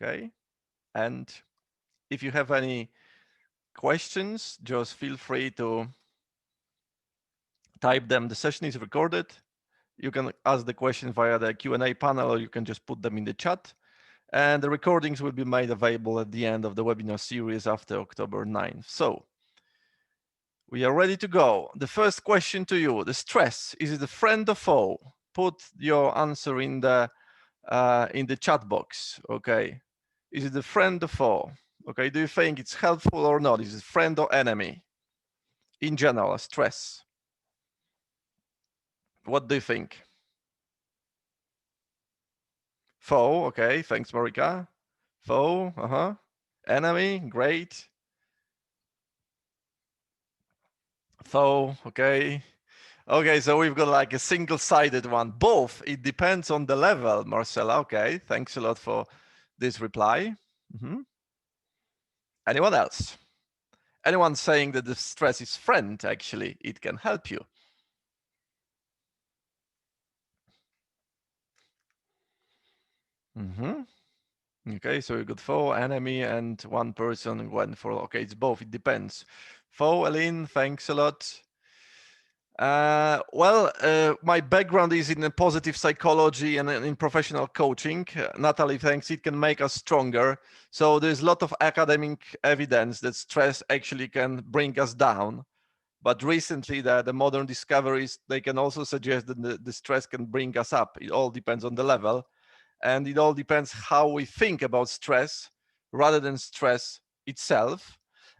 Okay. And if you have any questions, just feel free to type them. The session is recorded. You can ask the question via the Q&A panel, or you can just put them in the chat. And the recordings will be made available at the end of the webinar series after October 9th. So we are ready to go. The first question to you, the stress, is it a friend or foe? Put your answer in the chat box, okay? Is it a friend or foe? Okay, do you think it's helpful or not? Is it friend or enemy? In general, stress. What do you think? Foe, okay, thanks, Marika. Foe, enemy, great. Foe, okay. Okay, so we've got like a single-sided one. Both, it depends on the level, Marcella. Okay, thanks a lot for this reply. Anyone else? Anyone saying that the stress is friend, actually, it can help you. Okay, so you got foe, enemy, and one person went for, okay, it's both, it depends. Foe, Aline, thanks a lot. My background is in positive psychology and in professional coaching. Natalie, thanks. It can make us stronger. So there's a lot of academic evidence that stress actually can bring us down. But recently, the modern discoveries, they can also suggest that the stress can bring us up. It all depends on the level. And it all depends how we think about stress rather than stress itself.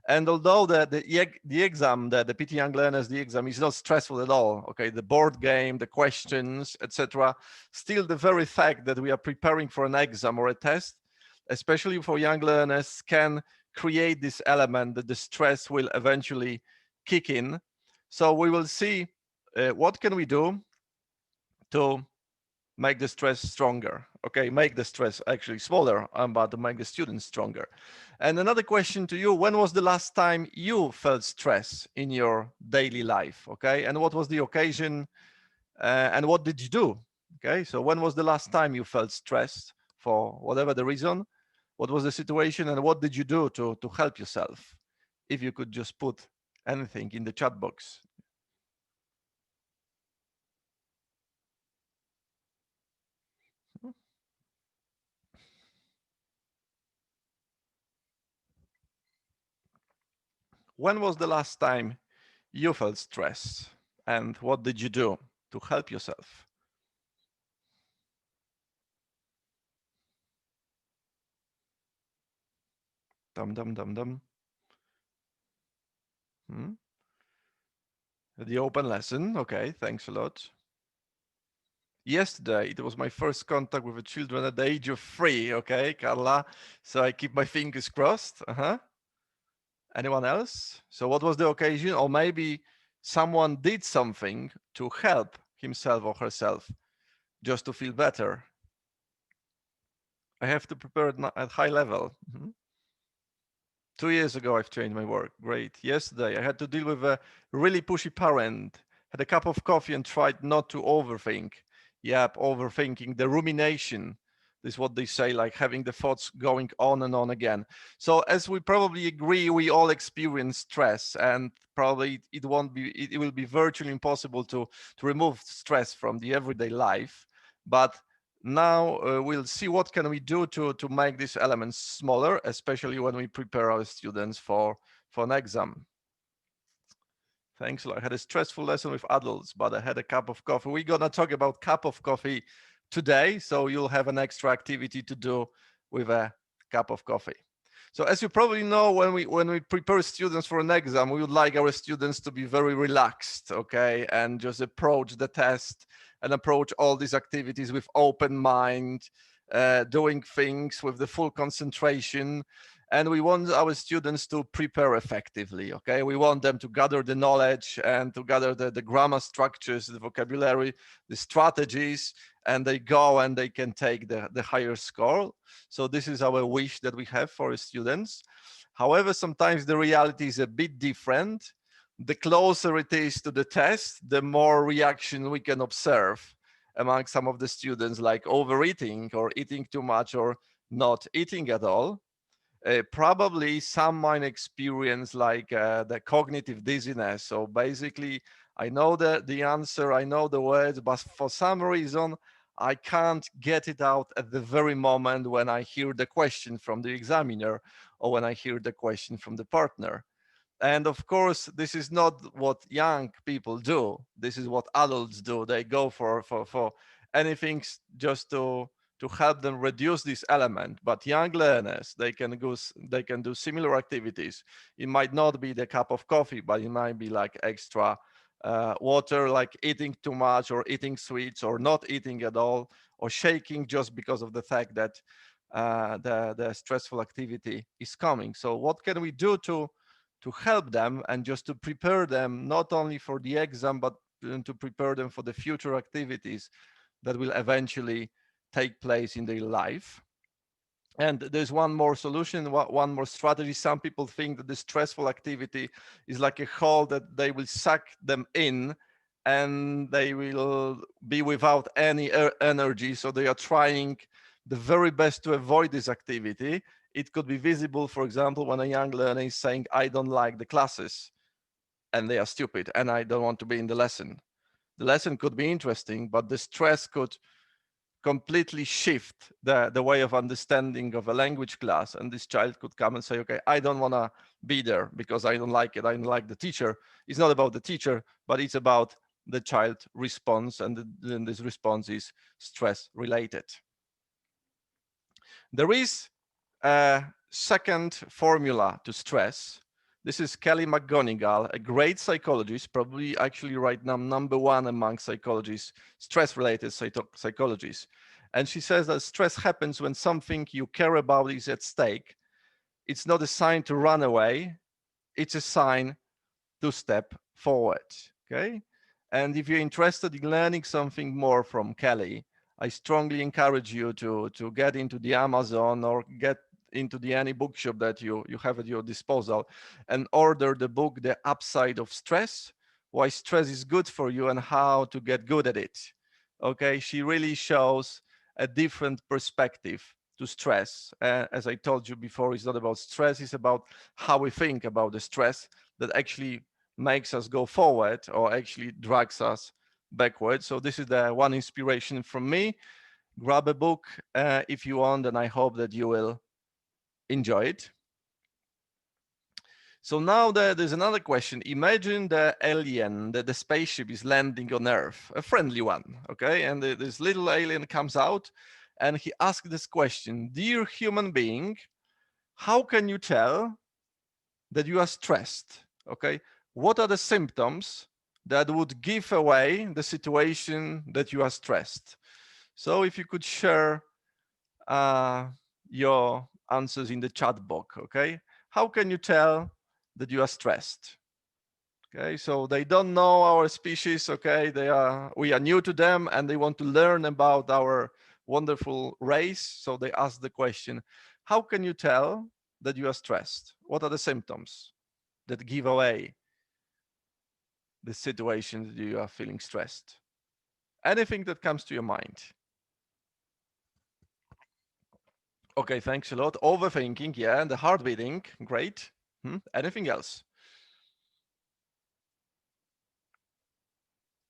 And although the exam, the PT Young Learners, the exam is not stressful at all, okay, the board game, the questions, etc., still the very fact that we are preparing for an exam or a test, especially for young learners, can create this element that the stress will eventually kick in. So we will see what can we do to make the stress stronger. Okay, make the stress actually smaller, but to make the students stronger. And another question to you, when was the last time you felt stress in your daily life? Okay, and what was the occasion and what did you do? Okay, so when was the last time you felt stressed for whatever the reason? What was the situation and what did you do to help yourself? If you could just put anything in the chat box. When was the last time you felt stress and what did you do to help yourself? Dum dum dum dum. The open lesson. Okay, thanks a lot. Yesterday, it was my first contact with the children at the age of 3. Okay, Carla. So I keep my fingers crossed. Anyone else? So what was the occasion? Or maybe someone did something to help himself or herself just to feel better. I have to prepare at high level. 2 years ago, I've changed my work. Great. Yesterday, I had to deal with a really pushy parent. Had a cup of coffee and tried not to overthink. Yep, overthinking, the rumination. This is what they say, like having the thoughts going on and on again. So as we probably agree, we all experience stress, and probably it will be virtually impossible to remove stress from the everyday life. But now we'll see what can we do to make these elements smaller, especially when we prepare our students for an exam. Thanks a lot. I had a stressful lesson with adults, but I had a cup of coffee. We're gonna talk about cup of coffee today, so you'll have an extra activity to do with a cup of coffee. So as you probably know, when we prepare students for an exam, we would like our students to be very relaxed, okay, and just approach the test and approach all these activities with open mind, doing things with the full concentration. And we want our students to prepare effectively, okay? We want them to gather the knowledge and to gather the grammar structures, the vocabulary, the strategies, and they go and they can take the higher score. So this is our wish that we have for our students. However, sometimes the reality is a bit different. The closer it is to the test, the more reaction we can observe among some of the students, like overeating or eating too much or not eating at all, probably some might experience like the cognitive dizziness. So basically, I know the answer, I know the words, but for some reason, I can't get it out at the very moment when I hear the question from the examiner or when I hear the question from the partner. And of course, this is not what young people do. This is what adults do. They go for anything just to help them reduce this element. But young learners, they can do similar activities. It might not be the cup of coffee, but it might be like extra water, like eating too much or eating sweets or not eating at all or shaking just because of the fact that the stressful activity is coming. So what can we do to help them and just to prepare them not only for the exam but to prepare them for the future activities that will eventually take place in their life? And there's one more solution, one more strategy. Some people think that the stressful activity is like a hole that they will suck them in and they will be without any energy. So they are trying the very best to avoid this activity. It could be visible, for example, when a young learner is saying, I don't like the classes and they are stupid and I don't want to be in the lesson. The lesson could be interesting, but the stress could completely shift the way of understanding of a language class. And this child could come and say, okay, I don't want to be there because I don't like it. I don't like the teacher. It's not about the teacher, but it's about the child response. And then this response is stress related. There is a second formula to stress. This is Kelly McGonigal, a great psychologist, probably actually right now number one among psychologists, stress-related psychologists. And she says that stress happens when something you care about is at stake. It's not a sign to run away. It's a sign to step forward. Okay. And if you're interested in learning something more from Kelly, I strongly encourage you to get into the Amazon or get into the any bookshop that you have at your disposal and order the book The Upside of Stress, why stress is good for you and how to get good at it. Okay, she really shows a different perspective to stress. As I told you before, it's not about stress, it's about how we think about the stress that actually makes us go forward or actually drags us backwards. So this is the one inspiration from me. Grab a book if you want, and I hope that you will enjoy it. So now there's another question. Imagine the alien, the spaceship is landing on Earth, a friendly one, okay? And this little alien comes out and he asks this question, dear human being, how can you tell that you are stressed? Okay, what are the symptoms that would give away the situation that you are stressed? So if you could share uh, your answers in the chat box, okay? How can you tell that you are stressed? Okay, so they don't know our species, okay? We are new to them and they want to learn about our wonderful race. So they ask the question, how can you tell that you are stressed? What are the symptoms that give away the situation that you are feeling stressed? Anything that comes to your mind. Okay, thanks a lot. Overthinking, yeah, and the heart beating, great. Anything else?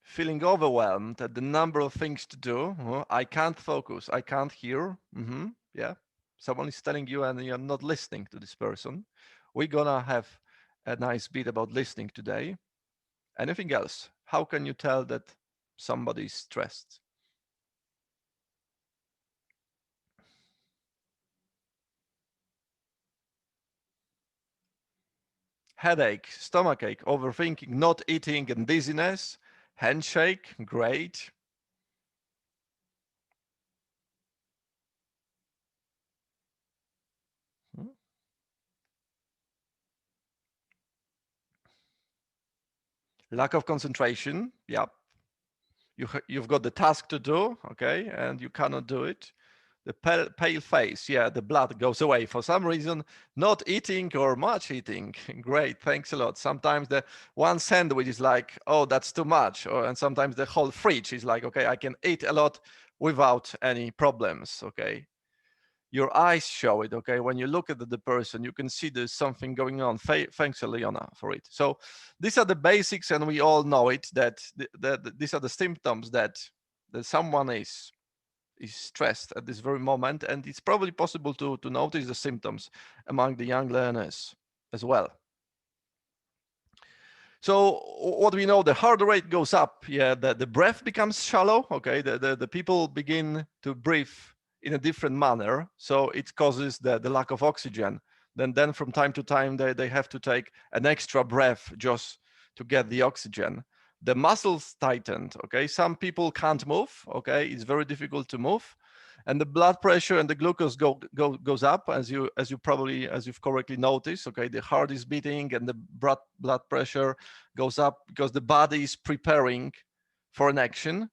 Feeling overwhelmed at the number of things to do. I can't focus. I can't hear. Yeah, someone is telling you and you're not listening to this person. We're gonna have a nice bit about listening today. Anything else? How can you tell that somebody is stressed? Headache, stomachache, overthinking, not eating, and dizziness. Handshake, great. Hmm. Lack of concentration, yep. You've got the task to do, okay, and you cannot do it. The pale face, yeah, the blood goes away for some reason. Not eating or much eating, great, thanks a lot. Sometimes the one sandwich is like, oh, that's too much, and sometimes the whole fridge is like, okay, I can eat a lot without any problems, okay. Your eyes show it. Okay, when you look at the person, you can see there's something going on. Thanks, Eliana, for it. So these are the basics, and we all know it. That these are the symptoms that someone is stressed at this very moment, and it's probably possible to notice the symptoms among the young learners as well. So what we know, the heart rate goes up. Yeah, the breath becomes shallow. Okay, the people begin to breathe in a different manner. So it causes the lack of oxygen. Then from time to time, they have to take an extra breath just to get the oxygen. The muscles tightened. Okay, some people can't move. Okay, it's very difficult to move, and the blood pressure and the glucose goes up, as you've correctly noticed. Okay, the heart is beating and the blood pressure goes up because the body is preparing for an action.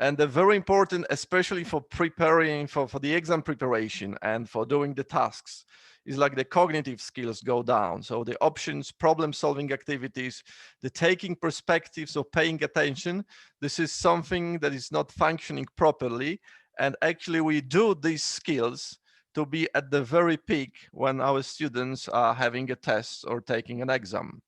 And they're very important, especially for preparing for the exam preparation and for doing the tasks, is like the cognitive skills go down. So the options, problem solving activities, the taking perspectives of paying attention, this is something that is not functioning properly. And actually we do these skills to be at the very peak when our students are having a test or taking an exam.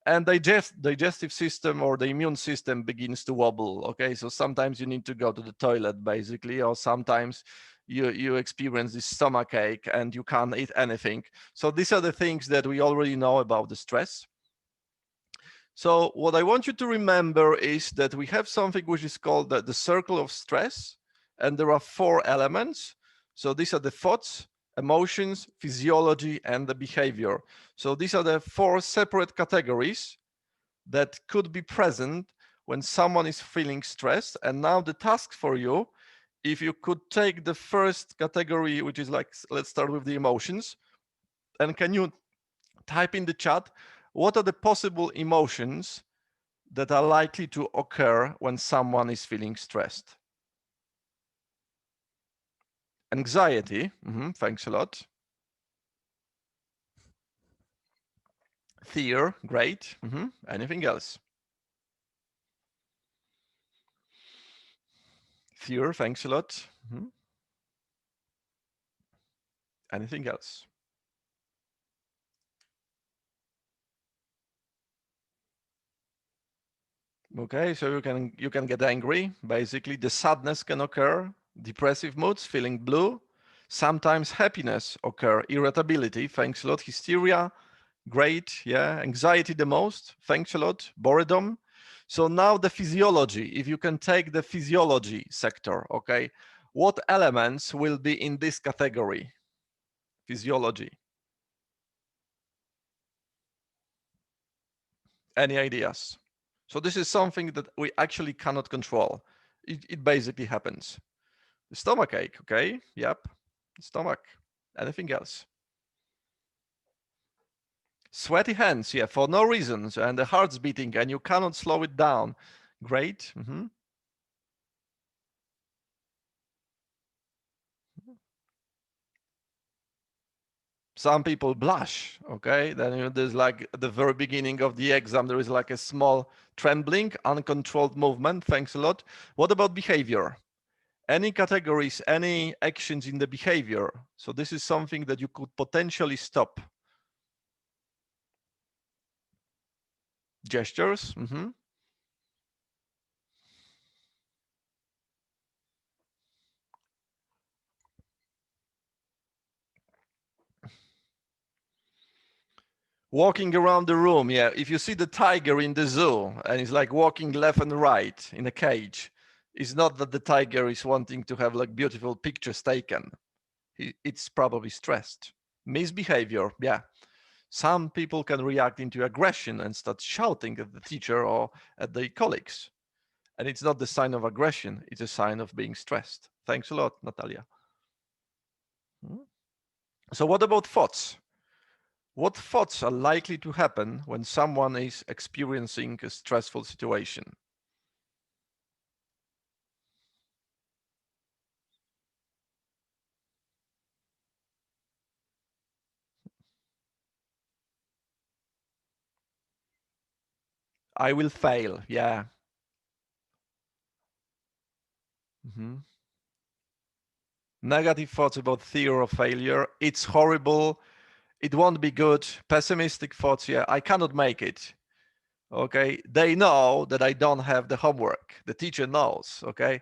And digestive system or the immune system begins to wobble. Okay, so sometimes you need to go to the toilet basically, or sometimes you experience this stomach ache and you can't eat anything. So these are the things that we already know about the stress. So what I want you to remember is that we have something which is called the circle of stress, and there are 4 elements. So these are the thoughts, emotions, physiology, and the behavior. So these are the 4 separate categories that could be present when someone is feeling stressed. And now the task for you, if you could take the first category, which is like, let's start with the emotions, and can you type in the chat, what are the possible emotions that are likely to occur when someone is feeling stressed? Anxiety, thanks a lot. Fear, great. Anything else? Fear, thanks a lot. Anything else? Okay, so you can get angry. Basically, the sadness can occur, depressive moods, feeling blue. Sometimes happiness occur, irritability, thanks a lot, hysteria, great, yeah, anxiety the most, thanks a lot, boredom. So now the physiology, if you can take the physiology sector, okay, what elements will be in this category? Physiology. Any ideas? So this is something that we actually cannot control. It basically happens. The stomach ache, okay? Yep. Stomach. Anything else? Sweaty hands, yeah, for no reasons, and the heart's beating, and you cannot slow it down. Great. Some people blush, okay? Then there's like at the very beginning of the exam, there is like a small trembling, uncontrolled movement. Thanks a lot. What about behavior? Any categories, any actions in the behavior? So this is something that you could potentially stop. Gestures. Walking around the room, yeah. If you see the tiger in the zoo and it's like walking left and right in a cage, it's not that the tiger is wanting to have like beautiful pictures taken. It's probably stressed. Misbehavior, yeah. Some people can react into aggression and start shouting at the teacher or at the colleagues. And it's not the sign of aggression, it's a sign of being stressed. Thanks a lot, Natalia. So what about thoughts? What thoughts are likely to happen when someone is experiencing a stressful situation? I will fail. Yeah. Negative thoughts about fear of failure. It's horrible. It won't be good. Pessimistic thoughts. Yeah, I cannot make it. Okay. They know that I don't have the homework. The teacher knows. Okay.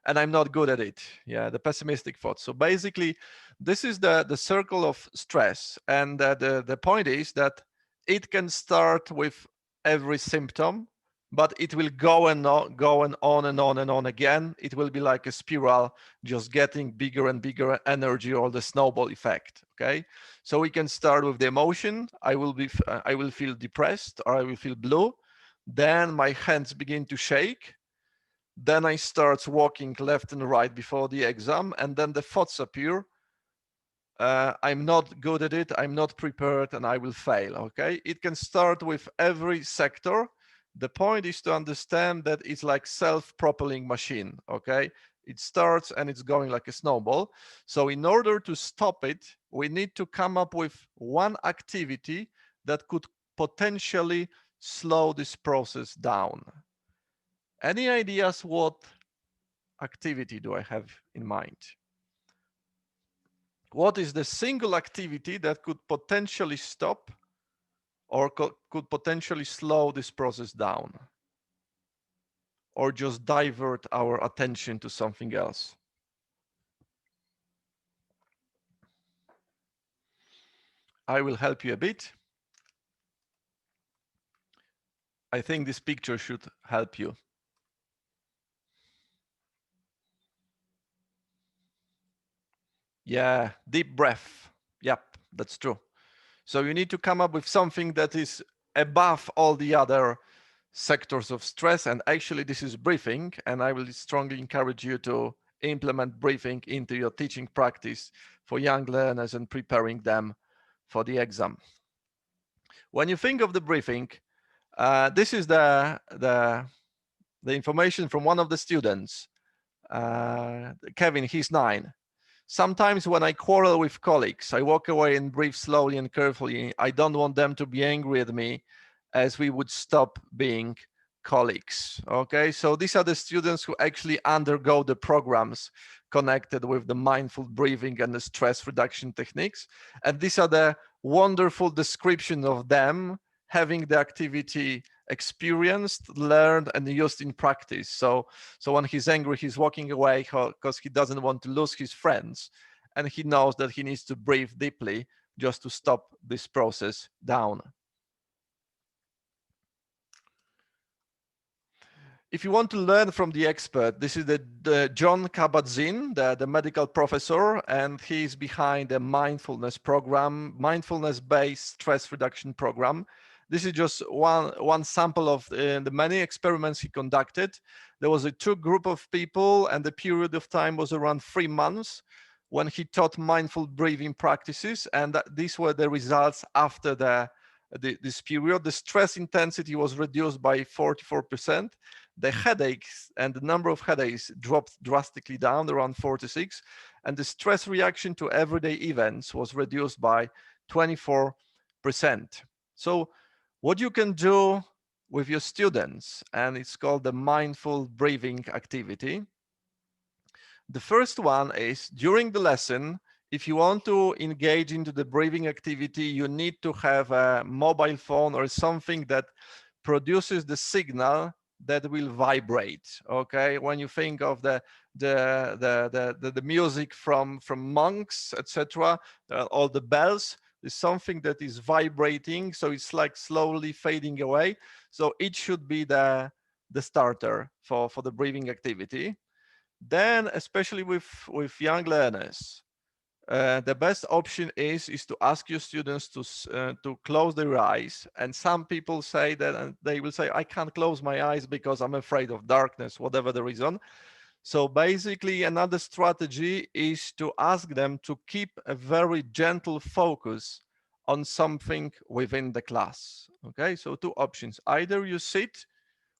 And I'm not good at it. Yeah. The pessimistic thoughts. So basically, this is the circle of stress. And the point is that it can start with every symptom, but it will go and on, go and on and on and on again. It will be like a spiral, just getting bigger and bigger energy, or the snowball effect. Okay, so we can start with the emotion. I will feel depressed, or I will feel blue. Then my hands begin to shake. Then I start walking left and right before the exam, and then the thoughts appear. I'm not good at it, I'm not prepared, and I will fail. Okay, it can start with every sector. The point is to understand that it's like self-propelling machine. Okay, it starts and it's going like a snowball. So in order to stop it, we need to come up with one activity that could potentially slow this process down. Any ideas what activity do I have in mind? What is the single activity that could potentially stop or could potentially slow this process down, or just divert our attention to something else? I will help you a bit. I think this picture should help you. Yeah, deep breath. Yep, that's true. So you need to come up with something that is above all the other sectors of stress. And actually, this is breathing. And I will strongly encourage you to implement breathing into your teaching practice for young learners and preparing them for the exam. When you think of the breathing, this is the information from one of the students. Kevin, he's 9. Sometimes when I quarrel with colleagues, I walk away and breathe slowly and carefully. I don't want them to be angry at me, as we would stop being colleagues. Okay, so these are the students who actually undergo the programs connected with the mindful breathing and the stress reduction techniques. And these are the wonderful description of them having the activity experienced, learned, and used in practice. So when he's angry, he's walking away because he doesn't want to lose his friends, and he knows that he needs to breathe deeply just to stop this process down. If you want to learn from the expert, this is the John Kabat-Zinn, the medical professor, and he's behind the mindfulness program, mindfulness-based stress reduction program. This is just one sample of the many experiments he conducted. There was a 2 group of people, and the period of time was around 3 months when he taught mindful breathing practices, and these were the results after this period. The stress intensity was reduced by 44%. The headaches and the number of headaches dropped drastically down, around 46, and the stress reaction to everyday events was reduced by 24%. So what you can do with your students, and it's called the mindful breathing activity. The first one is during the lesson, if you want to engage into the breathing activity, you need to have a mobile phone or something that produces the signal that will vibrate. Okay, when you think of the music from monks, etc., all the bells is something that is vibrating, so it's like slowly fading away. So it should be the starter for the breathing activity. Then, especially with young learners, the best option is to ask your students to close their eyes. And some people say that, and they will say, I can't close my eyes because I'm afraid of darkness, whatever the reason. So basically, another strategy is to ask them to keep a very gentle focus on something within the class. Okay, so 2 options: either you sit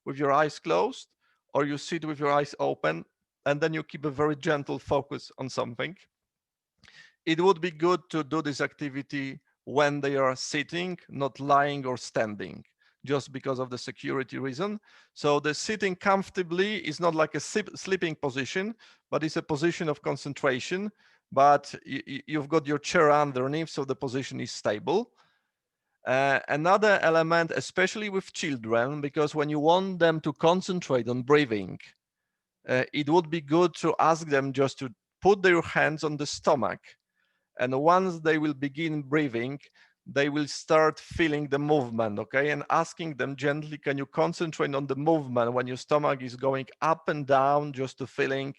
with your eyes closed, or you sit with your eyes open, and then you keep a very gentle focus on something. It would be good to do this activity when they are sitting, not lying or standing, just because of the security reason. So the sitting comfortably is not like a sleeping position, but it's a position of concentration. But you've got your chair underneath, so the position is stable. Another element, especially with children, because when you want them to concentrate on breathing, it would be good to ask them just to put their hands on the stomach. And once they will begin breathing, they will start feeling the movement, okay? And asking them gently, can you concentrate on the movement when your stomach is going up and down, just to feeling,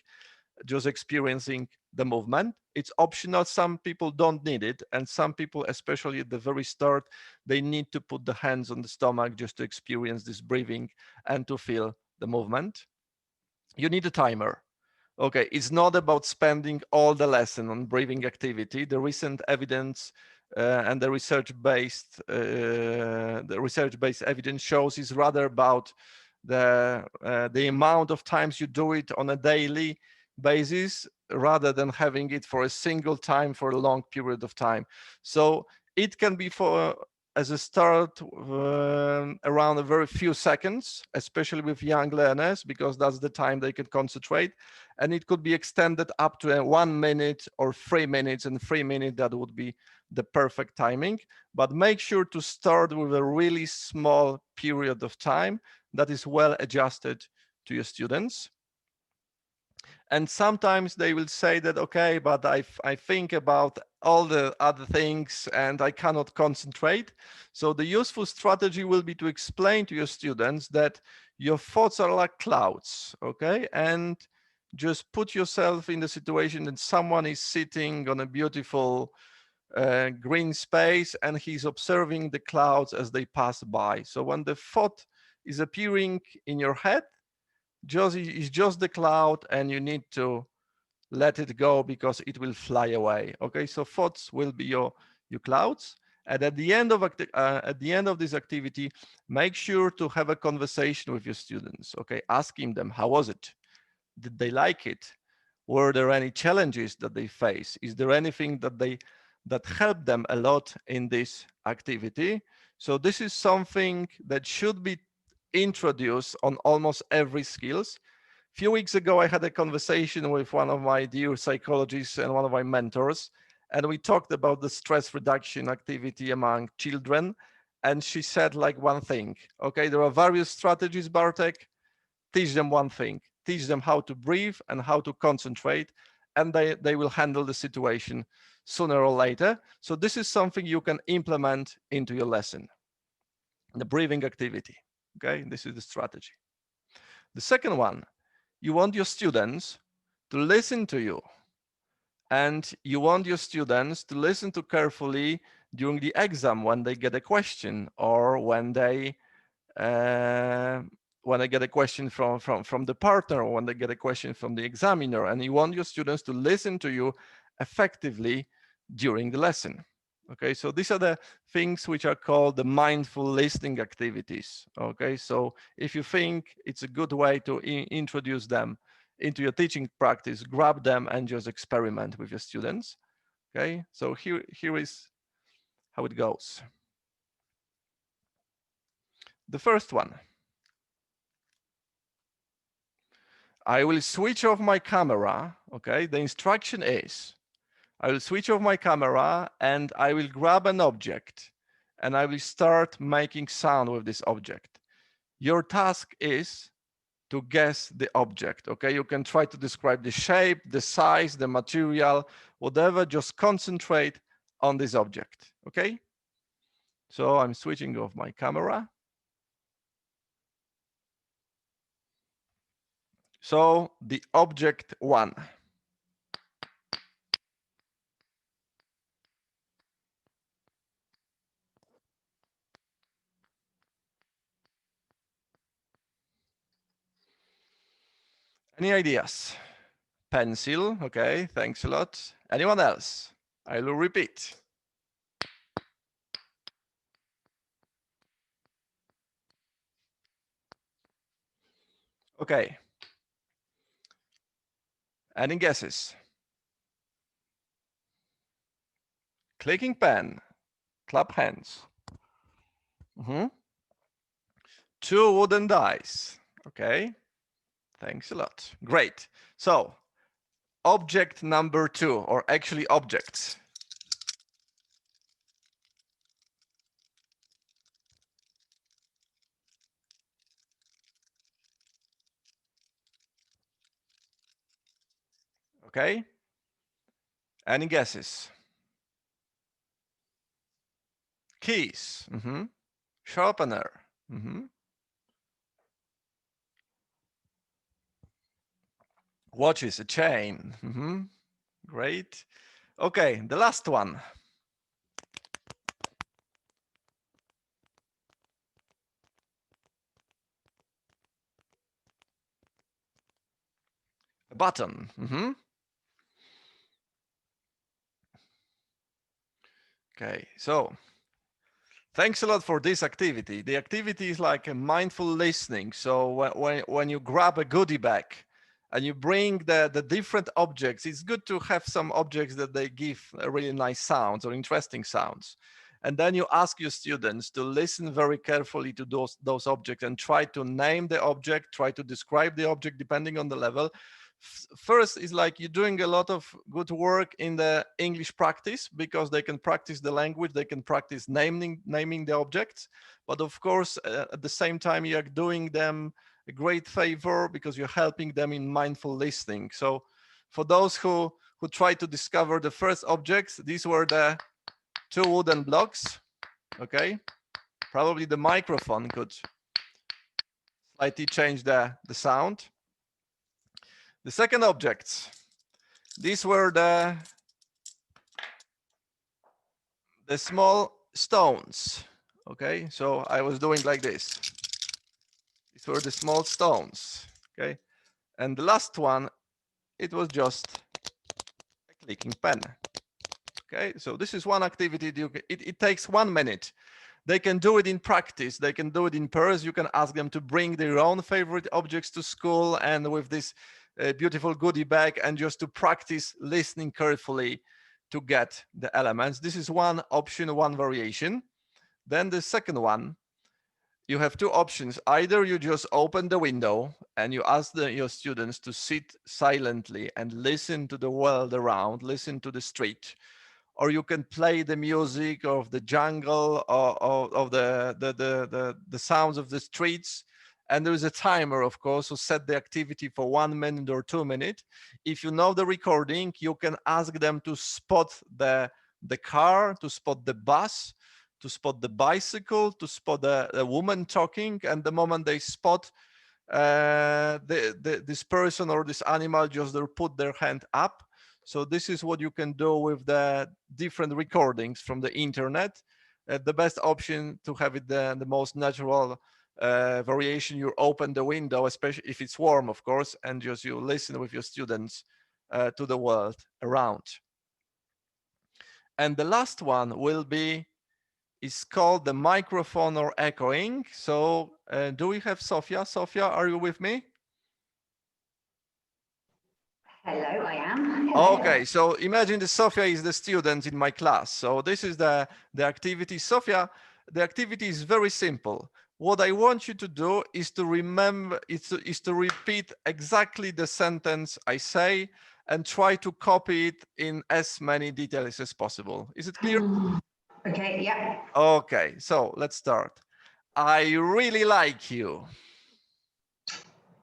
just experiencing the movement. It's optional. Some people don't need it. And some people, especially at the very start, they need to put the hands on the stomach just to experience this breathing and to feel the movement. You need a timer. Okay, it's not about spending all the lesson on breathing activity. The recent evidence and the research-based evidence shows is rather about the amount of times you do it on a daily basis rather than having it for a single time for a long period of time. So it can be for as a start around a very few seconds, especially with young learners, because that's the time they can concentrate. And it could be extended up to 1 minute or 3 minutes, and 3 minutes, that would be the perfect timing. But make sure to start with a really small period of time that is well adjusted to your students. And sometimes they will say that, okay, but I think about all the other things and I cannot concentrate. So the useful strategy will be to explain to your students that your thoughts are like clouds, okay? And just put yourself in the situation that someone is sitting on a beautiful green space and he's observing the clouds as they pass by. So when the thought is appearing in your head, it's just the cloud and you need to let it go because it will fly away. Okay, so thoughts will be your clouds. And at the end of this activity, make sure to have a conversation with your students. Okay, asking them, how was it? Did they like it? Were there any challenges that they face? Is there anything that helped them a lot in this activity? So this is something that should be introduced on almost every skills. Few weeks ago, I had a conversation with one of my dear psychologists and one of my mentors, and we talked about the stress reduction activity among children. And she said like one thing, okay, there are various strategies, Bartek, teach them one thing, teach them how to breathe and how to concentrate, and they will handle the situation sooner or later. So this is something you can implement into your lesson, the breathing activity, okay? This is the strategy. The second one, you want your students to listen to you, and you want your students to listen to carefully during the exam when they get a question or uh, when they get a question from the partner or when they get a question from the examiner, and you want your students to listen to you effectively during the lesson. Okay, so these are the things which are called the mindful listening activities. Okay, so if you think it's a good way to introduce them into your teaching practice, grab them and just experiment with your students. Okay, so here is how it goes. The first one, I will switch off my camera. Okay, the instruction is I will switch off my camera and I will grab an object and I will start making sound with this object. Your task is to guess the object. Okay, you can try to describe the shape, the size, the material, whatever, just concentrate on this object. Okay, so I'm switching off my camera. So the object one. Any ideas? Pencil, okay, thanks a lot. Anyone else? I will repeat. Okay. Any guesses? Clicking pen, clap hands. Mhm. 2 wooden dice. Okay, thanks a lot. Great. So object number 2, or actually objects. Okay, any guesses? Keys. Sharpener. Watches, a chain. Great. Okay, the last one. A button. Okay, so thanks a lot for this activity. The activity is like a mindful listening. So when you grab a goodie bag and you bring the different objects, it's good to have some objects that they give really nice sounds or interesting sounds. And then you ask your students to listen very carefully to those objects and try to name the object, try to describe the object depending on the level. First is like you're doing a lot of good work in the English practice because they can practice the language, they can practice naming the objects. But of course, at the same time, you're doing them a great favor because you're helping them in mindful listening. So for those who try to discover the first objects, these were the 2 wooden blocks. Okay, probably the microphone could slightly change the sound. The second objects, these were the small stones. Okay, so I was doing like this. These were the small stones. Okay, and the last one, it was just a clicking pen. Okay, so this is one activity. It takes 1 minute. They can do it in practice. They can do it in pairs. You can ask them to bring their own favorite objects to school and with this beautiful goodie bag and just to practice listening carefully to get the elements. This is one option, one variation. Then the second one, you have 2 options. Either you just open the window and you ask your students to sit silently and listen to the world around, listen to the street, or you can play the music of the jungle or of the sounds of the streets. And there is a timer, of course, so set the activity for 1 minute or 2 minutes. If you know the recording, you can ask them to spot the car, to spot the bus, to spot the bicycle, to spot the woman talking. And the moment they spot this person or this animal, just they'll put their hand up. So this is what you can do with the different recordings from the internet. The best option to have it the most natural variation, you open the window, especially if it's warm, of course, and just you listen with your students to the world around. And the last one will be, is called the microphone or echoing. So do we have Sophia? Sophia, are you with me? Hello, I am. Hello. Okay, so imagine that Sophia is the student in my class. So this is the activity. Sophia, the activity is very simple. What I want you to do is to remember, is to repeat exactly the sentence I say and try to copy it in as many details as possible. Is it clear? Okay, yeah. Okay, so let's start. I really like you.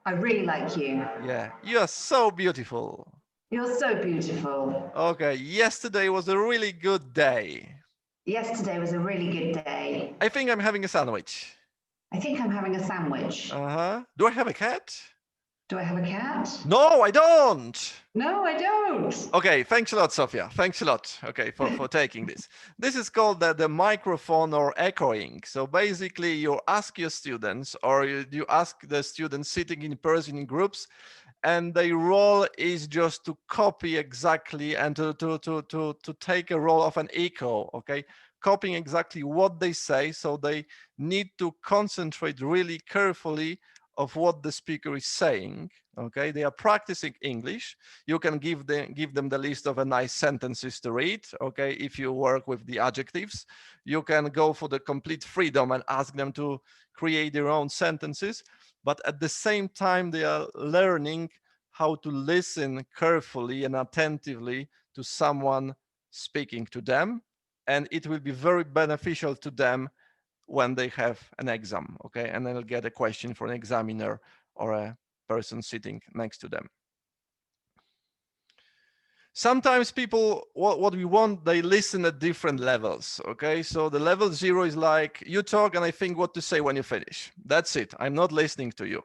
I really like you. Yeah, you are so beautiful. You're so beautiful. Okay, yesterday was a really good day. Yesterday was a really good day. I think I'm having a sandwich. I think I'm having a sandwich. Do I have a cat? Do I have a cat? No, I don't. No, I don't. Okay, thanks a lot, Sophia. Thanks a lot, okay, for taking this. This is called the microphone or echoing. So basically you ask your students, or you ask the students sitting in person in groups, and their role is just to copy exactly and to take a role of an echo, okay? Copying exactly what they say, so they need to concentrate really carefully of what the speaker is saying. Okay, they are practicing English. You can give them the list of a nice sentences to read. Okay, if you work with the adjectives, you can go for the complete freedom and ask them to create their own sentences. But at the same time, they are learning how to listen carefully and attentively to someone speaking to them, and it will be very beneficial to them when they have an exam. Okay, and they'll get a question from an examiner or a person sitting next to them. Sometimes people, what we want, they listen at different levels. Okay, so the level 0 is like you talk and I think what to say when you finish. That's it, I'm not listening to you.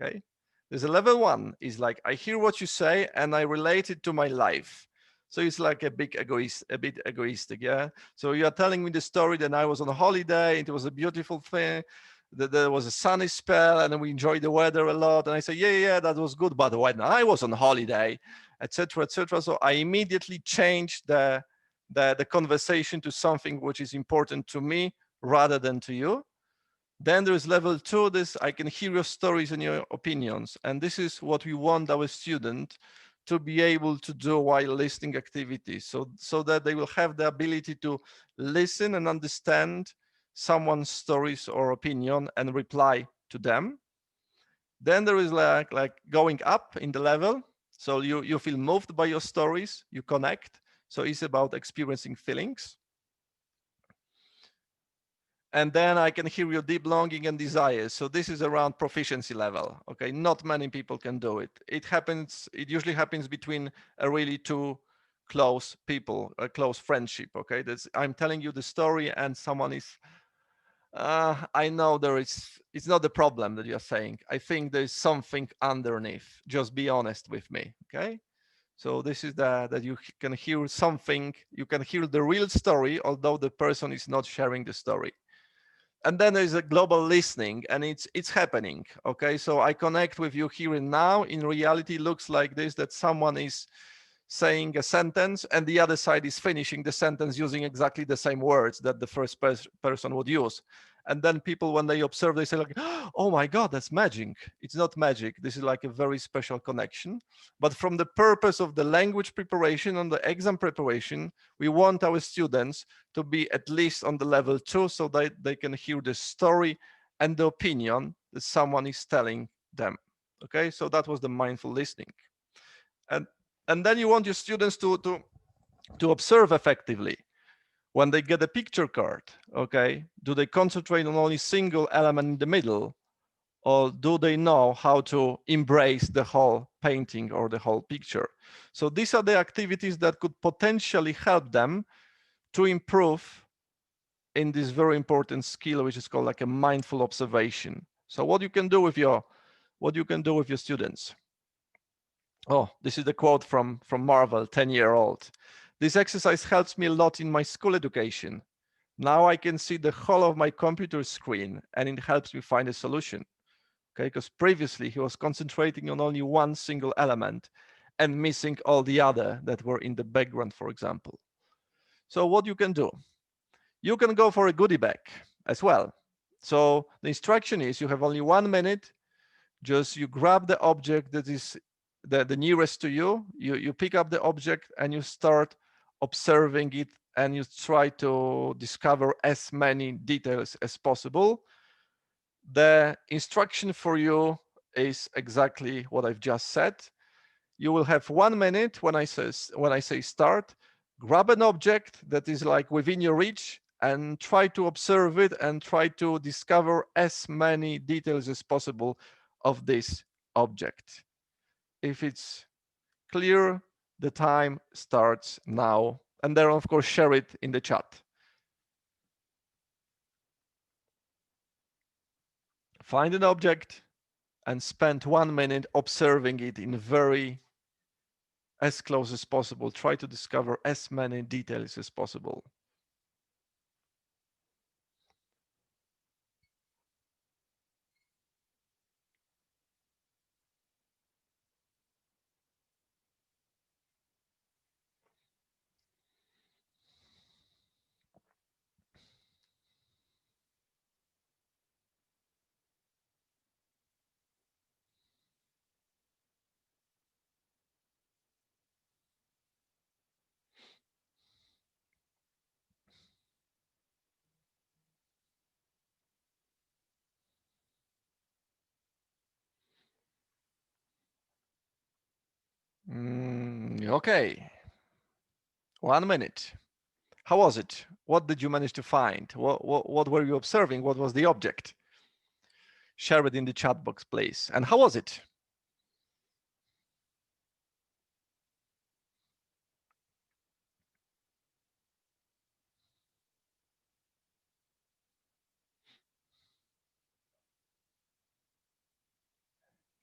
Okay, there's a level 1 is like I hear what you say and I relate it to my life. So it's like a bit egoistic. Yeah, so you are telling me the story that I was on a holiday, it was a beautiful thing, that there was a sunny spell and we enjoyed the weather a lot, and I say yeah, that was good, but when I was on holiday, etc., etc. So I immediately changed the conversation to something which is important to me rather than to you. Then there is level 2, this I can hear your stories and your opinions, and this is what we want our student to be able to do while listening activities, so that they will have the ability to listen and understand someone's stories or opinion and reply to them. Then there is like going up in the level. So you feel moved by your stories, you connect. So it's about experiencing feelings. And then I can hear your deep longing and desires. So this is around proficiency level. Okay, not many people can do it. It usually happens between a really two close people, a close friendship. Okay, I'm telling you the story and someone is I know it's not the problem that you're saying. I think there's something underneath. Just be honest with me. Okay. So this is that you can hear something, you can hear the real story, although the person is not sharing the story. And then there's a global listening, and it's happening. Okay. So I connect with you here and now. In reality, it looks like this, that someone is saying a sentence and the other side is finishing the sentence using exactly the same words that the first person would use. And then people, when they observe, they say like, oh my God, that's magic. It's not magic. This is like a very special connection. But from the purpose of the language preparation and the exam preparation, we want our students to be at least on the level 2, so that they can hear the story and the opinion that someone is telling them. Okay, so that was the mindful listening. And and then you want your students to observe effectively. When they get a picture card, okay, do they concentrate on only single element in the middle, or do they know how to embrace the whole painting or the whole picture? So these are the activities that could potentially help them to improve in this very important skill, which is called like a mindful observation. So what you can do with your students. Oh, this is the quote from Marvel, 10-year-old. This exercise helps me a lot in my school education. Now I can see the whole of my computer screen and it helps me find a solution. Okay, because previously he was concentrating on only one single element and missing all the other that were in the background, for example. So what you can do, you can go for a goodie bag as well. So the instruction is you have only 1 minute. Just you grab the object that is the nearest to you, you pick up the object and you start observing it, and you try to discover as many details as possible. The instruction for you is exactly what I've just said. You will have 1 minute when I say start. Grab an object that is like within your reach and try to observe it and try to discover as many details as possible of this object. If it's clear, the time starts now. And then, of course, share it in the chat. Find an object and spend 1 minute observing it in very as close as possible. Try to discover as many details as possible. Okay, 1 minute. How was it? What did you manage to find? What were you observing? What was the object? Share it in the chat box, please. And how was it?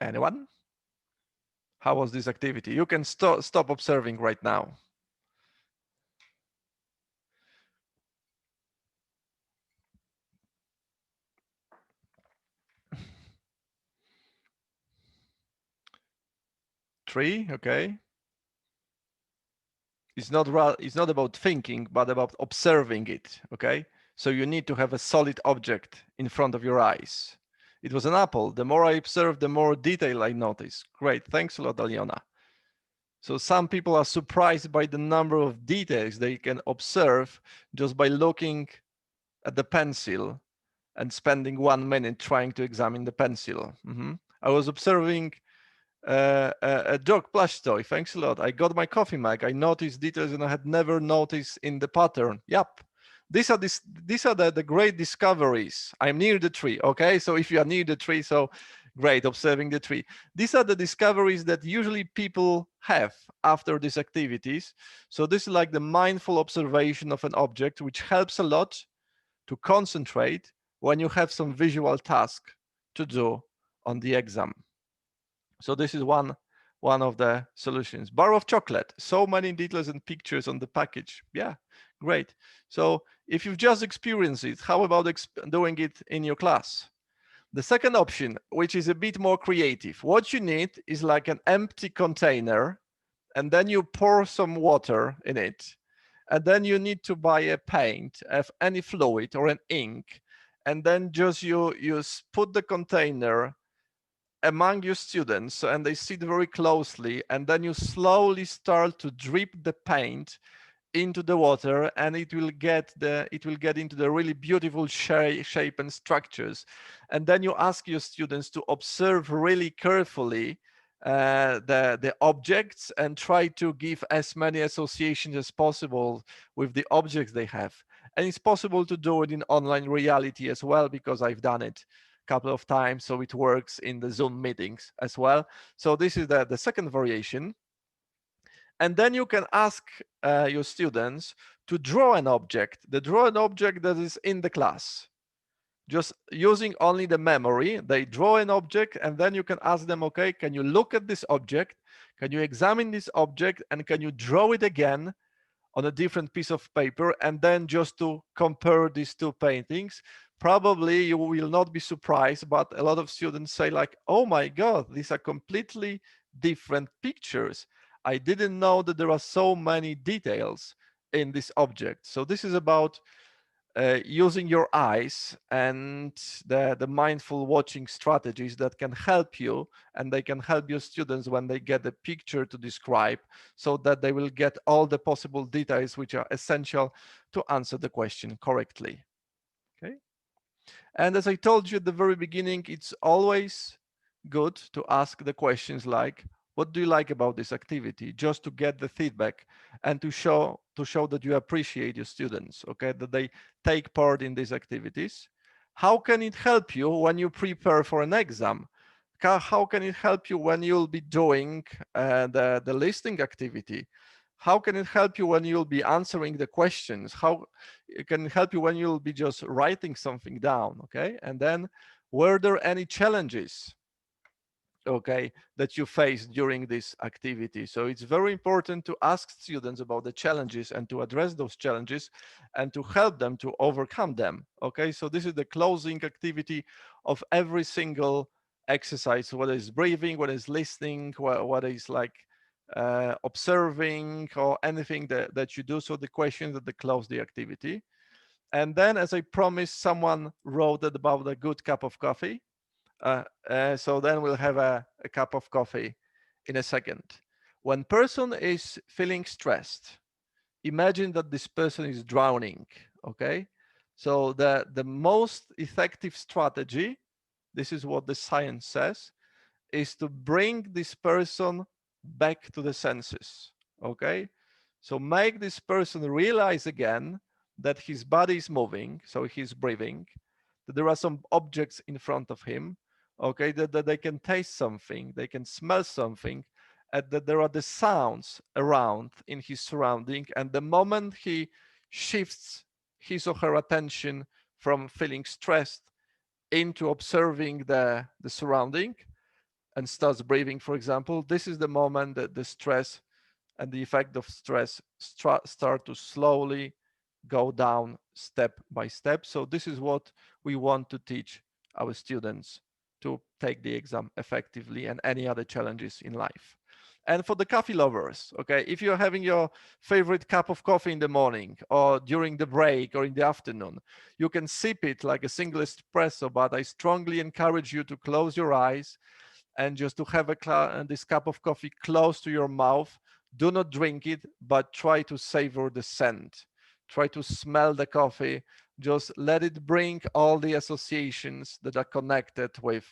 Anyone? How was this activity? You can stop observing right now. Three, okay. It's not about thinking, but about observing it, okay? So you need to have a solid object in front of your eyes. It was an apple. The more I observe, the more detail I notice. Great, thanks a lot, Aliona. So some people are surprised by the number of details they can observe just by looking at the pencil and spending 1 minute trying to examine the pencil. I was observing a dog plush toy. Thanks a lot. I got my coffee mug. I noticed details and I had never noticed in the pattern. Yep. These are the great discoveries. I'm near the tree. Okay. So if you are near the tree, so great, observing the tree. These are the discoveries that usually people have after these activities. So this is like the mindful observation of an object, which helps a lot to concentrate when you have some visual task to do on the exam. So this is one of the solutions. Bar of chocolate, so many details and pictures on the package. Yeah, great. So if you've just experienced it, how about doing it in your class? The second option, which is a bit more creative, what you need is like an empty container, and then you pour some water in it, and then you need to buy a paint of any fluid or an ink, and then just you put the container among your students and they sit very closely, and then you slowly start to drip the paint into the water, and it will get into the really beautiful shape and structures. And then you ask your students to observe really carefully the objects and try to give as many associations as possible with the objects they have. And it's possible to do it in online reality as well, because I've done it a couple of times, so it works in the Zoom meetings as well. So this is the second variation. And then you can ask your students to draw an object, that is in the class. Just using only the memory, they draw an object, and then you can ask them, okay, can you look at this object? Can you examine this object? And can you draw it again on a different piece of paper? And then just to compare these two paintings, probably you will not be surprised, but a lot of students say like, oh my God, these are completely different pictures. I didn't know that there are so many details in this object. So this is about using your eyes and the mindful watching strategies that can help you, and they can help your students when they get a picture to describe, so that they will get all the possible details which are essential to answer the question correctly. Okay. And as I told you at the very beginning, it's always good to ask the questions like, what do you like about this activity? Just to get the feedback and to show that you appreciate your students, okay, that they take part in these activities. How can it help you when you prepare for an exam? How can it help you when you'll be doing the listening activity? How can it help you when you'll be answering the questions? How it can help you when you'll be just writing something down, okay? And then, were there any challenges, okay, that you faced during this activity? So it's very important to ask students about the challenges and to address those challenges and to help them to overcome them, okay? So this is the closing activity of every single exercise, whether it's breathing, whether it's listening, whether it's like observing or anything that you do. So the questions that close the activity. And then, as I promised, someone wrote about a good cup of coffee. So then we'll have a cup of coffee in a second. When person is feeling stressed, imagine that this person is drowning, okay? So the most effective strategy, this is what the science says, is to bring this person back to the senses, Okay, so make this person realize again that his body is moving, so he's breathing, that there are some objects in front of him, okay, that they can taste something, they can smell something, and that there are the sounds around in his surrounding. And the moment he shifts his or her attention from feeling stressed into observing the surrounding and starts breathing, for example, this is the moment that the stress and the effect of stress start to slowly go down step by step. So this is what we want to teach our students to take the exam effectively and any other challenges in life. And for the coffee lovers, okay, if you're having your favorite cup of coffee in the morning or during the break or in the afternoon, you can sip it like a single espresso, but I strongly encourage you to close your eyes and just to have this cup of coffee close to your mouth. Do not drink it, but try to savor the scent. Try to smell the coffee. Just let it bring all the associations that are connected with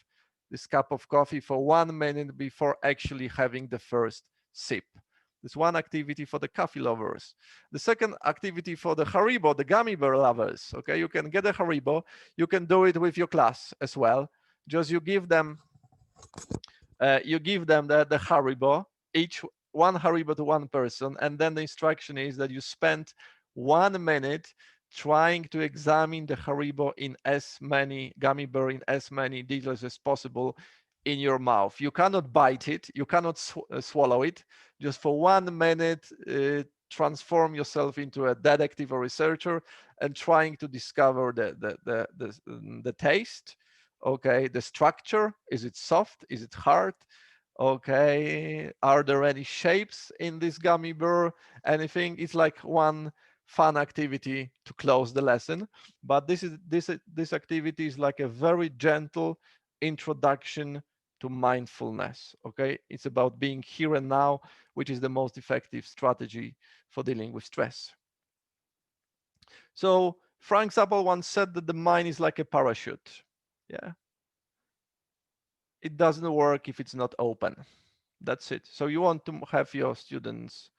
this cup of coffee for 1 minute before actually having the first sip. This one activity for the coffee lovers. The second activity for the Haribo, the gummy bear lovers. Okay, you can get a Haribo. You can do it with your class as well. Just you give them the Haribo, each one Haribo to one person, and then the instruction is that you spend 1 minute trying to examine the Haribo in as many gummy bear in as many details as possible in your mouth. You cannot bite it, you cannot swallow it. Just for 1 minute, transform yourself into a detective or researcher and trying to discover the taste. Okay, the structure, is it soft, is it hard? Okay, are there any shapes in this gummy bear? Anything? It's like one fun activity to close the lesson, but this activity is like a very gentle introduction to mindfulness. Okay, it's about being here and now, which is the most effective strategy for dealing with stress. So Frank Zappa once said that the mind is like a parachute. Yeah, it doesn't work if it's not open. That's it. So you want to have your students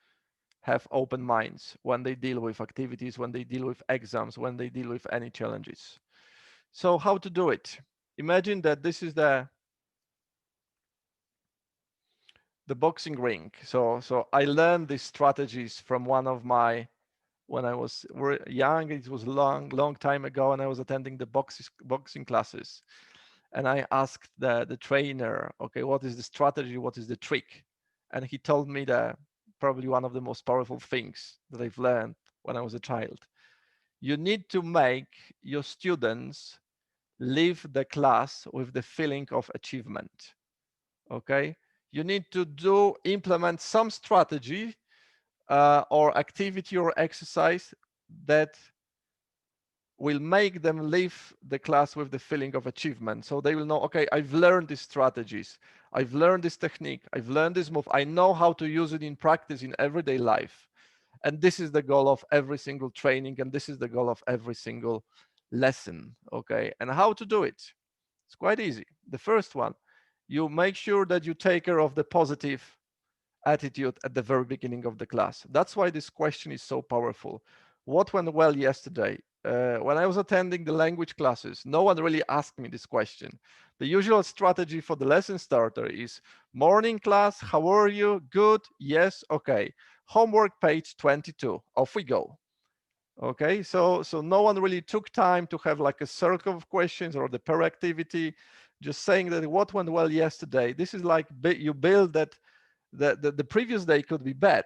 have open minds when they deal with activities, when they deal with exams, when they deal with any challenges. So how to do it? Imagine that this is the boxing ring. So I learned these strategies from one of my when I was young. It was long time ago, and I was attending the boxing classes. And I asked the trainer, okay, what is the strategy? What is the trick? And he told me that probably one of the most powerful things that I've learned when I was a child. You need to make your students leave the class with the feeling of achievement. Okay, you need to implement some strategy or activity or exercise that will make them leave the class with the feeling of achievement. So they will know, okay, I've learned these strategies, I've learned this technique, I've learned this move, I know how to use it in practice in everyday life. And this is the goal of every single training, and this is the goal of every single lesson. Okay, and how to do it? It's quite easy. The first one, you make sure that you take care of the positive attitude at the very beginning of the class. That's why this question is so powerful. What went well yesterday? When I was attending the language classes, no one really asked me this question. The usual strategy for the lesson starter is morning class, how are you? Good, yes, okay. Homework page 22, off we go. Okay, so no one really took time to have like a circle of questions or the pair activity, just saying that what went well yesterday. This is like you build that the previous day could be bad,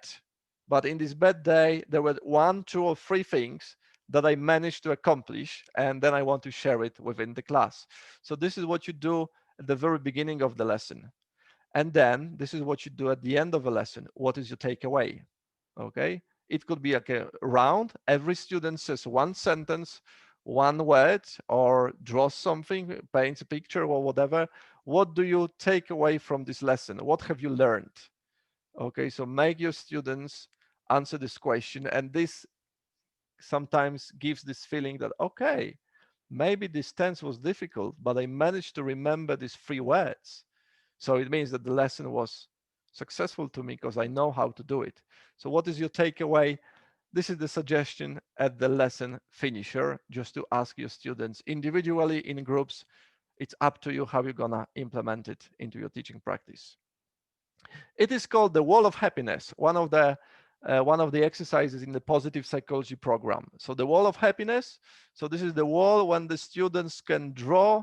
but in this bad day there were one, two, or three things that I managed to accomplish, and then I want to share it within the class. So this is what you do at the very beginning of the lesson, and then this is what you do at the end of a lesson. What is your takeaway? Okay, it could be like a round. Every student says one sentence, one word, or draws something, paints a picture, or whatever. What do you take away from this lesson? What have you learned? Okay, so make your students answer this question, and this sometimes gives this feeling that, okay, maybe this tense was difficult, but I managed to remember these three words. So it means that the lesson was successful to me because I know how to do it. So what is your takeaway? This is the suggestion at the lesson finisher, just to ask your students individually, in groups. It's up to you how you're gonna implement it into your teaching practice. It is called the wall of happiness, one of the exercises in the positive psychology program. So the wall of happiness. So this is the wall when the students can draw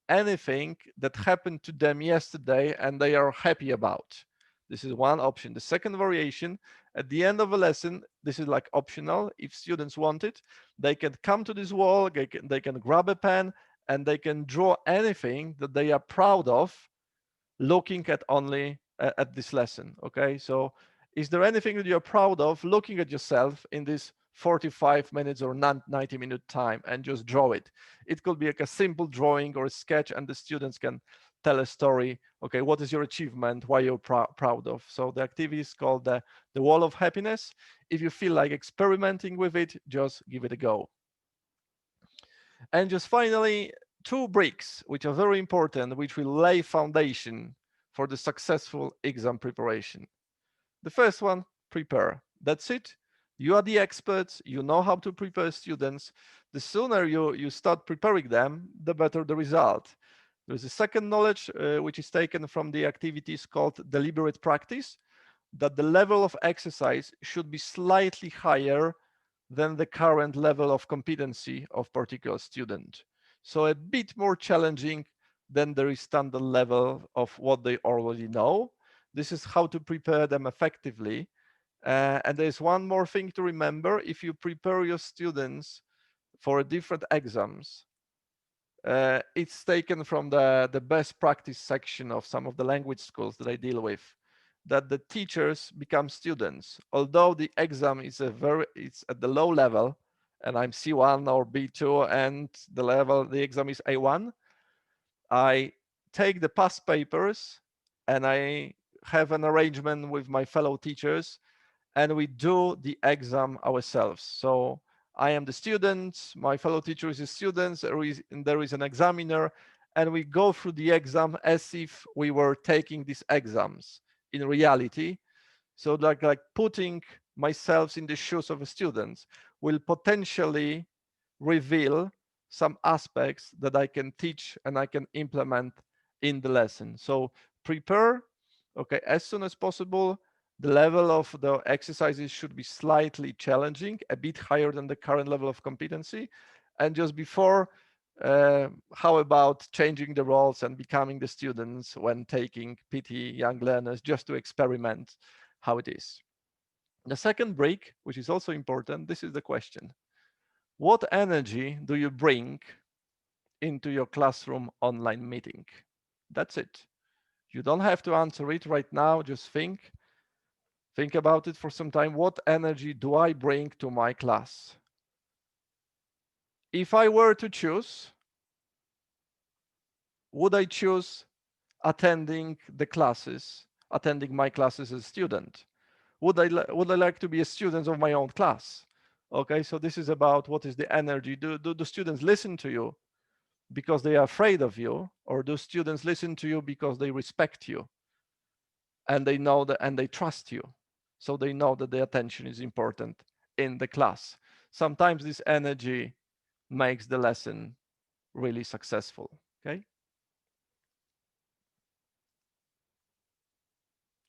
anything that happened to them yesterday and they are happy about. This is one option. The second variation, at the end of a lesson, this is like optional. If students want it, they can come to this wall, they can grab a pen, and they can draw anything that they are proud of looking at only at this lesson. Okay, so is there anything that you're proud of looking at yourself in this 45 minutes or 90-minute time, and just draw it? It could be like a simple drawing or a sketch, and the students can tell a story. Okay, what is your achievement, why you're proud of? So the activity is called the wall of happiness. If you feel like experimenting with it, just give it a go. And just finally, two bricks, which are very important, which will lay foundation for the successful exam preparation. The first one, prepare. That's it. You are the experts. You know how to prepare students. The sooner you start preparing them, the better the result. There's a second knowledge, which is taken from the activities called deliberate practice, that the level of exercise should be slightly higher than the current level of competency of particular student. So a bit more challenging than the standard level of what they already know. This is how to prepare them effectively. And there's one more thing to remember. If you prepare your students for different exams, it's taken from the best practice section of some of the language schools that I deal with, that the teachers become students. Although the exam is it's at the low level, and I'm C1 or B2, and the exam is A1, I take the past papers and I have an arrangement with my fellow teachers, and we do the exam ourselves. So I am the student, my fellow teacher is a student, and there is an examiner, and we go through the exam as if we were taking these exams in reality. So like putting myself in the shoes of a student will potentially reveal some aspects that I can teach and I can implement in the lesson. So prepare, okay, as soon as possible. The level of the exercises should be slightly challenging, a bit higher than the current level of competency. And just before, how about changing the roles and becoming the students when taking PT young learners, just to experiment how it is. The second break, which is also important, this is the question. What energy do you bring into your classroom online meeting? That's it. You don't have to answer it right now. Just think about it for some time. What energy do I bring to my class? If I were to choose, would I choose attending my classes as a student? Would I like to be a student of my own class? Okay, so this is about what is the energy. Do the students listen to you because they are afraid of you, or do students listen to you because they respect you and they know that and they trust you? So they know that the attention is important in the class. Sometimes this energy makes the lesson really successful. Okay.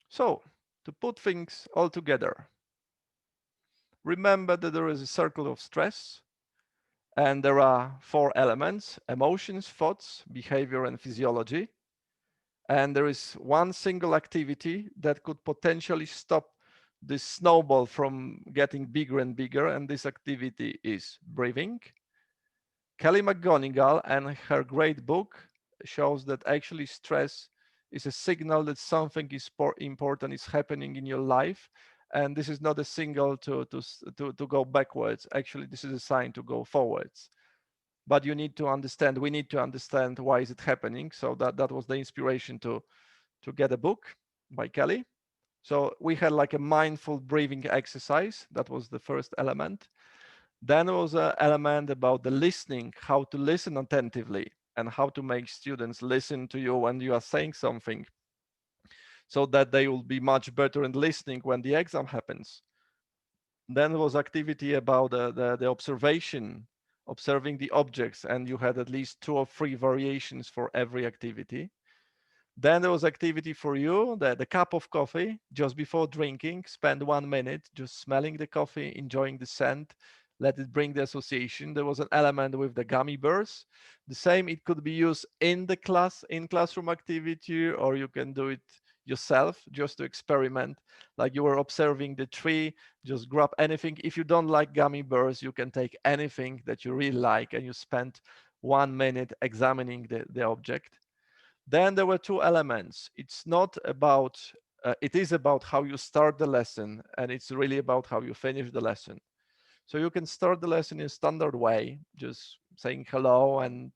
So to put things all together, remember that there is a circle of stress, and there are four elements: emotions, thoughts, behavior, and physiology. And there is one single activity that could potentially stop this snowball from getting bigger and bigger, and this activity is breathing. Kelly McGonigal and her great book shows that actually stress is a signal that something is important is happening in your life, and this is not a signal to go backwards. Actually, this is a sign to go forwards. But we need to understand why is it happening. So that was the inspiration to get a book by Kelly. So we had like a mindful breathing exercise. That was the first element. Then there was an element about the listening, how to listen attentively and how to make students listen to you when you are saying something. so that they will be much better in listening when the exam happens. Then there was activity about the observation, observing the objects, and you had at least 2 or 3 variations for every activity. Then there was activity for you, the cup of coffee just before drinking. Spend 1 minute just smelling the coffee, enjoying the scent, let it bring the association. There was an element with the gummy bears. The same, it could be used in the class, in classroom activity, or you can do it yourself just to experiment. Like you were observing the tree, just grab anything. If you don't like gummy bears, you can take anything that you really like and you spend 1 minute examining the object. Then there were 2 elements. It's not about, it is about how you start the lesson, and it's really about how you finish the lesson. So you can start the lesson in a standard way, just saying hello and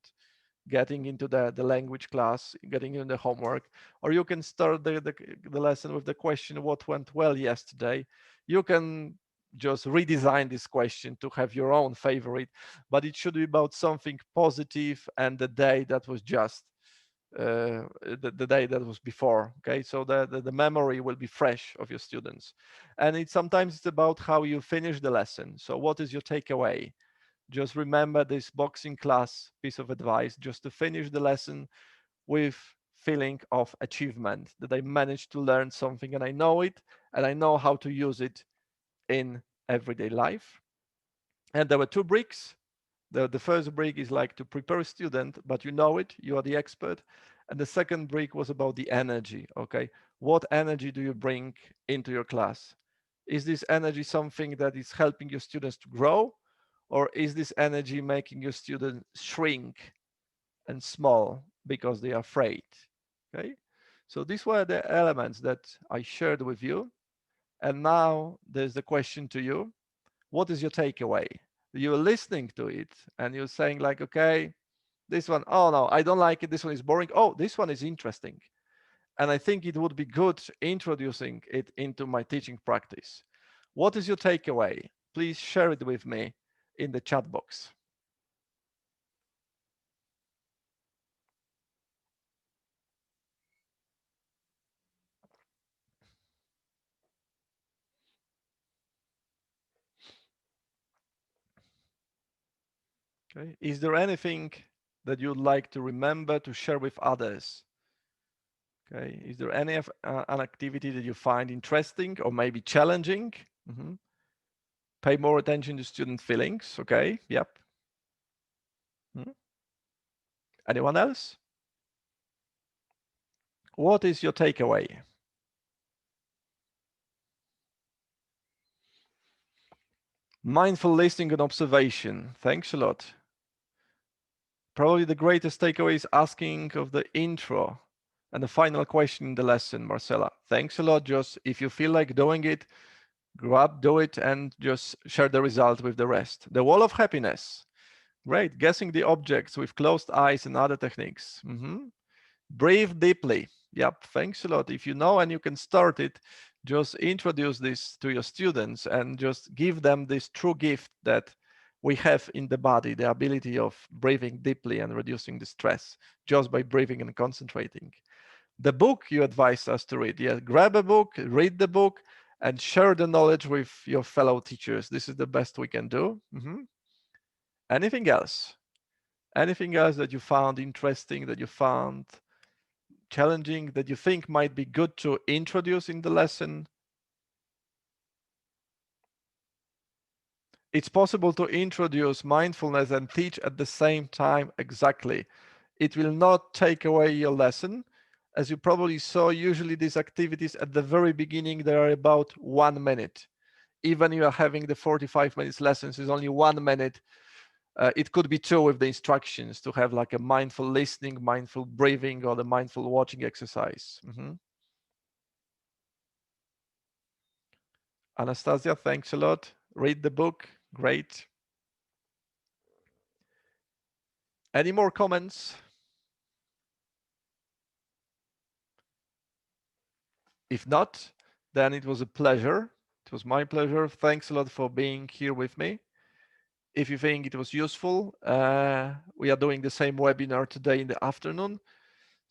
getting into the language class, getting in the homework, or you can start the lesson with the question, what went well yesterday? You can just redesign this question to have your own favorite, but it should be about something positive and the day that was just the day that was before. Okay, so the memory will be fresh of your students, and sometimes it's about how you finish the lesson. So what is your takeaway? Just remember this boxing class piece of advice, just to finish the lesson with feeling of achievement, that I managed to learn something and I know it and I know how to use it in everyday life. And there were 2 bricks. The first brick is like to prepare a student, but you know it, you are the expert. And the second brick was about the energy. Okay, what energy do you bring into your class? Is this energy something that is helping your students to grow, or is this energy making your students shrink and small because they are afraid? Okay, so these were the elements that I shared with you. And now there's the question to you: what is your takeaway? You're listening to it and you're saying like, okay, this one, oh no, I don't like it, this one is boring, oh, this one is interesting, and I think it would be good introducing it into my teaching practice. What is your takeaway? Please share it with me in the chat box. Okay, is there anything that you'd like to remember to share with others? Okay, is there any an activity that you find interesting or maybe challenging? Mhm. Pay more attention to student feelings. Okay, yep. Mhm. Anyone else? What is your takeaway? Mindful listening and observation. Thanks a lot. Probably the greatest takeaway is asking of the intro and the final question in the lesson, Marcella. Thanks a lot. Just if you feel like doing it, grab, do it, and just share the result with the rest. The wall of happiness. Great. Guessing the objects with closed eyes and other techniques. Breathe deeply. Yep, thanks a lot. If you know and you can start it, just introduce this to your students and just give them this true gift that we have in the body, the ability of breathing deeply and reducing the stress just by breathing and concentrating. The book you advise us to read. Yeah, grab a book, read the book, and share the knowledge with your fellow teachers. This is the best we can do. Anything else? Anything else that you found interesting, that you found challenging, that you think might be good to introduce in the lesson? It's possible to introduce mindfulness and teach at the same time exactly. It will not take away your lesson. As you probably saw, usually these activities at the very beginning, they are about 1 minute. Even you are having the 45 minutes lessons is only 1 minute. It could be 2 with the instructions to have like a mindful listening, mindful breathing, or the mindful watching exercise. Anastasia, thanks a lot. Read the book. Great. Any more comments? If not, then it was a pleasure. It was my pleasure. Thanks a lot for being here with me. If you think it was useful, we are doing the same webinar today in the afternoon.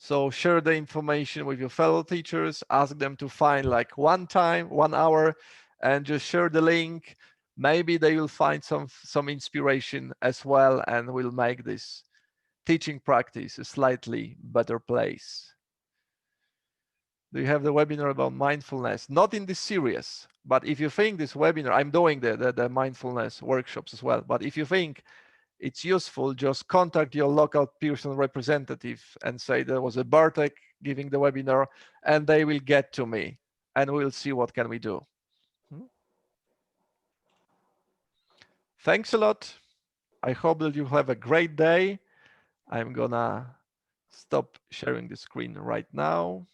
So share the information with your fellow teachers, ask them to find like one time, 1 hour, and just share the link. Maybe they will find some inspiration as well and will make this teaching practice a slightly better place. Do you have the webinar about mindfulness? Not in this series, but if you think this webinar, I'm doing the mindfulness workshops as well, but if you think it's useful, just contact your local Pearson representative and say there was a Bartek giving the webinar, and they will get to me and we'll see what can we do. Thanks a lot. I hope that you have a great day. I'm gonna stop sharing the screen right now.